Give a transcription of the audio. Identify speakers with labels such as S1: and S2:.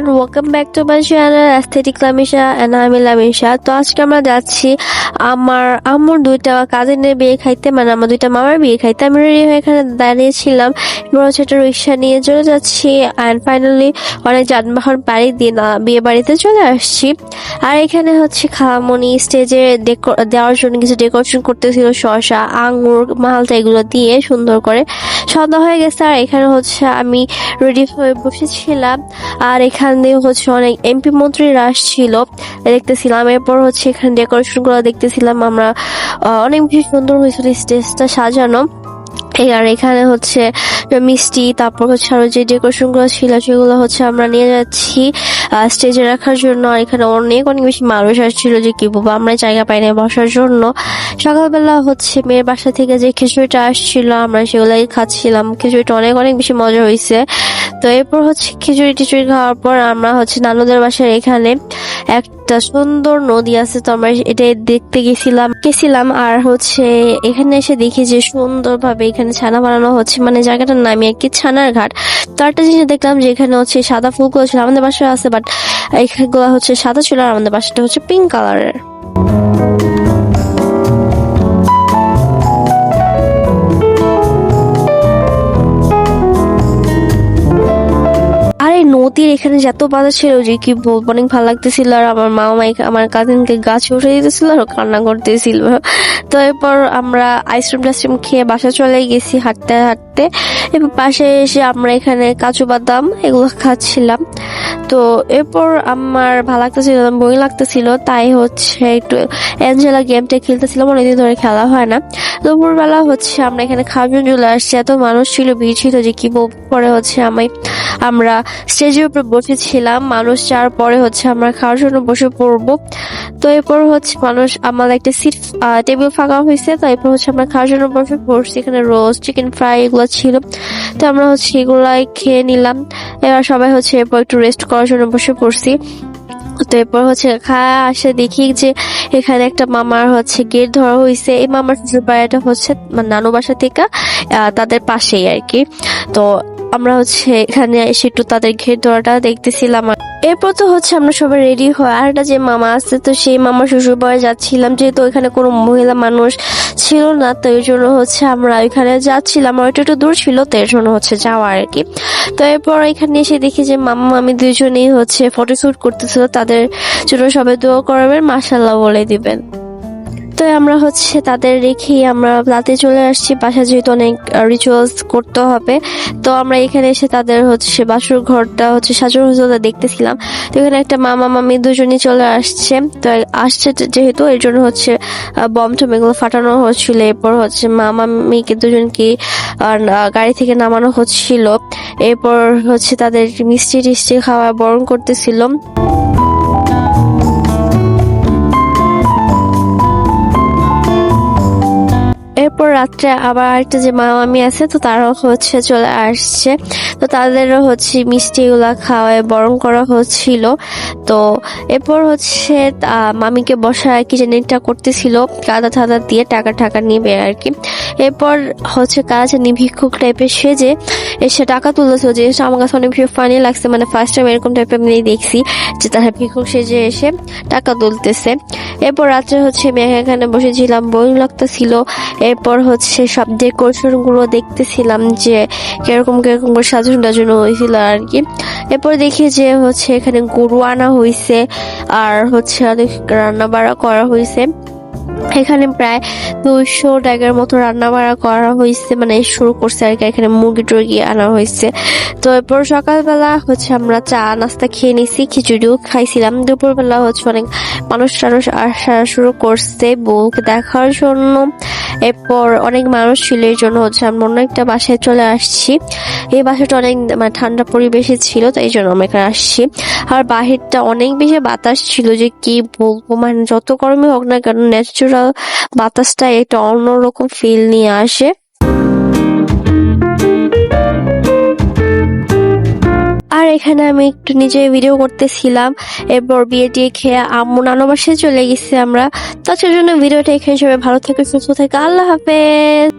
S1: Everyone, welcome back to my channel aesthetic Lamisha and আমি লামিশা। তো আজকে আমরা যাচ্ছি আমার আম্মুর দুইটা কাজিনের বিয়ে খাইতে, মানে আমার দুইটা মামার বিয়ে খাইতে। আমি রেডি হয়ে এখানে দাঁড়িয়েছিলাম, এবার হচ্ছে একটা রিক্সা নিয়ে চলে যাচ্ছি অ্যান্ড ফাইনালি অনেক যানবাহন পাড়ি দিয়ে বিয়ে বাড়িতে চলে আসছি। আর এখানে হচ্ছে খালামণি স্টেজে দেওয়ার জন্য কিছু ডেকোরেশন করতেছিল, শসা, আঙ্গুর, মালটা এগুলো দিয়ে সুন্দর করে। সন্ধ্যা হয়ে গেছে আর এখানে হচ্ছে আমি রেডি হয়ে বসেছিলাম। আর এখানে হচ্ছে অনেক এমপি মন্ত্রীরা আসছিল, দেখতেছিলাম। এরপর হচ্ছে এখানে ডেকোরেশন গুলো দেখতেছিলাম আমরা। অনেক বেশি সুন্দর হয়েছিল স্টেজটা সাজানো। আর এখানে হচ্ছে মিষ্টি, তারপর হচ্ছে আরো যে ডেকোরেশন গুলো ছিল সেগুলো হচ্ছে আমরা নিয়ে যাচ্ছি স্টেজে রাখার জন্য। আর এখানে অনেক অনেক বেশি মানুষ আসছিল যে কি বলবো, আমরা জায়গা পাই না বসার জন্য। সকালবেলা হচ্ছে মেয়ের বাসা থেকে যে খিচুড়িটা আসছিল আমরা সেগুলাই খাচ্ছিলাম। খিচুড়িটা অনেক অনেক বেশি মজা হয়েছে। তো এরপর হচ্ছে খিচুড়ি টিচুড়ি খাওয়ার পর আমরা হচ্ছে নানুদের বাসার এখানে একটা সুন্দর নদী আছে, তো আমরা এটা দেখতে গেছিলাম। আর হচ্ছে এখানে এসে দেখি যে সুন্দরভাবে এখানে ছানা বানানো হচ্ছে, মানে জায়গাটার নামই আর কি ছানার ঘাট। তো একটা জিনিস দেখলাম যে এখানে হচ্ছে সাদা ফুলগুলো ছিল, আমাদের বাসায় আছে বাট এখানগুলো হচ্ছে সাদা ছিল, আর আমাদের বাসাটা হচ্ছে পিঙ্ক কালারের। নদীর এখানে যত বাধা ছিল যে কি বলবো, অনেক ভালো লাগতেছিল। আর আমার মামা আমার কাজিনকে গাছে উঠে দিতেছিল আর কান্না করতেছিল। তো এরপর আমরা আইসক্রিম টাইসক্রিম খেয়ে বাসা চলে গেছি হাঁটতে হাঁটতে। এরপর পাশে এসে আমরা এখানে কাজু বাদাম এগুলো খাচ্ছিলাম। তো এরপর আমার ভালো লাগতেছিল, বোরিং লাগতেছিল, তাই হচ্ছে একটু অ্যাঞ্জেলা গেমটা খেলতেছিলাম, অনেকদিন ধরে খেলা হয় না। দুপুরবেলা হচ্ছে আমরা এখানে খাওয়ার জন্য চলে আসছি, এত মানুষ ছিল, ভিড় ছিল যে কি বলবো। পরে হচ্ছে আমরা স্টেজের উপরে বসেছিলাম, মানুষ যাওয়ার পরে হচ্ছে আমরা খাওয়ার জন্য বসে পড়বো। তো এরপর হচ্ছে আমাদের একটা সিট টেবিল ফাঁকা হয়েছে, তো এরপর হচ্ছে আমরা খাওয়ার জন্য বসে পড়ছি। এখানে রোস্ট, চিকেন ফ্রাই এগুলো ছিল, তো আমরা হচ্ছে এগুলাই খেয়ে নিলাম। এবার সবাই হচ্ছে এরপর একটু রেস্ট করার জন্য বসে পড়ছি। তো এরপর হচ্ছে খাওয়া আসে দেখি যে এখানে একটা মামার হচ্ছে গেট ধরা হয়েছে। এই মামার শ্বশুর বাড়িটা হচ্ছে নানু বাসা থেকে তাদের পাশেই আর কি। তো আমরা হচ্ছে এখানে এসে একটু তাদের ঘের ধরাটা দেখতেছিলাম। এরপর তো হচ্ছে আমরা সবাই রেডি হয়, আর একটা যে মামা আছে তো সেই মামার শ্বশুর বাড়ি যাচ্ছিলাম, যেহেতু ওইখানে কোনো মহিলা মানুষ ছিল না, তো এই জন্য হচ্ছে আমরা ওইখানে যাচ্ছিলাম। আর একটু দূর ছিল, তো এর জন্য হচ্ছে যাওয়া আর কি। তো এরপর এখানে এসে দেখি যে মামা মামি দুইজনেই হচ্ছে ফটোশুট করতেছিল, তাদের জন্য সবাই দোয়া করবেন, মাশাআল্লাহ বলে দিবেন। তো আমরা হচ্ছে তাদের রেখেই আমরা রাতে চলে আসছি বাসা, যেহেতু অনেক রিচুয়ালস করতে হবে। তো আমরা এখানে এসে তাদের হচ্ছে বাসর ঘরটা হচ্ছে সাজানো হচ্ছে দেখতেছিলাম। তো এখানে একটা মামা মামি দুজনই চলে আসছে, তো আসছে যেহেতু এর জন্য হচ্ছে বম টম এগুলো ফাটানো হচ্ছিল। এরপর হচ্ছে মামা মামিকে দুজনকে গাড়ি থেকে নামানো হচ্ছিল। এরপর হচ্ছে তাদের মিষ্টি টিষ্টি খাওয়া বরণ করতেছিল। এরপর রাত্রে আবার একটা যে মামি আছে, তো তারাও হচ্ছে চলে আসছে, তো তাদেরও হচ্ছে মিষ্টি গুলা খাওয়ায় বরণ করা হচ্ছিল। তো এরপর হচ্ছে মামিকে বসা কি জানি একটা করতেছিল, কাদা ঠাদা দিয়ে টাকা নিবে আর কি। এরপর হচ্ছে কাজ ভিক্ষুক টাইপের সেজে এসে টাকা তুলেছিল, যে আমার কাছে অনেক বেশি ফানি লাগছে, মানে ফার্স্ট টাইম এরকম টাইপের আমি দেখছি যে তারা ভিক্ষুক সেজে এসে টাকা তুলতেছে। এরপর রাত্রে হচ্ছে আমি এখানে বসেছিলাম, বোরিং লাগতেছিল। এরপর হচ্ছে সব ডেকোরেশন গুলো দেখতেছিলাম যে কিরকম করে সাজানো হয়েছিল আর কি। এরপর দেখি যে হচ্ছে এখানে গরু আনা হয়েছে, আর হচ্ছে অনেক রান্না বাড়া করা হয়েছে। এখানে প্রায় 200 টাকার মতো রান্না বাড়া করা হয়েছে, মানে শুরু করছে আর কি। এখানে মুরগি টুরগি আনা হয়েছে। তো এরপর সকালবেলা হচ্ছে আমরা চা নাস্তা খেয়ে নিছি, খিচুড়িও খাইছিলাম। দুপুরবেলা হচ্ছে অনেক মানুষ টানুষ আসা শুরু করছে বউকে দেখার জন্য। এরপর অনেক মানুষ ছিল, এই জন্য হচ্ছে আমরা অন্য একটা বাসায় চলে আসছি। এই বাসাটা অনেক মানে ঠান্ডা পরিবেশে ছিল, তো এই জন্য আমরা এখানে আসছি। আর বাহিরটা অনেক বেশি বাতাস ছিল যে কি বলবো, মানে যত গরমই হোক না কেন ন্যাচারাল বাতাসটা একটা অন্যরকম ফিল নিয়ে আসে। আর এখানে আমি একটু নিজে ভিডিও করতেছিলাম। এরপর বিয়ে টিয়ে খেয়ে আম্মু নানু বাসায় চলে গেছি আমরা। তো তার জন্য ভিডিওটা এখানে সবাই ভালো থেকে সুস্থ থেকে, আল্লাহ হাফেজ।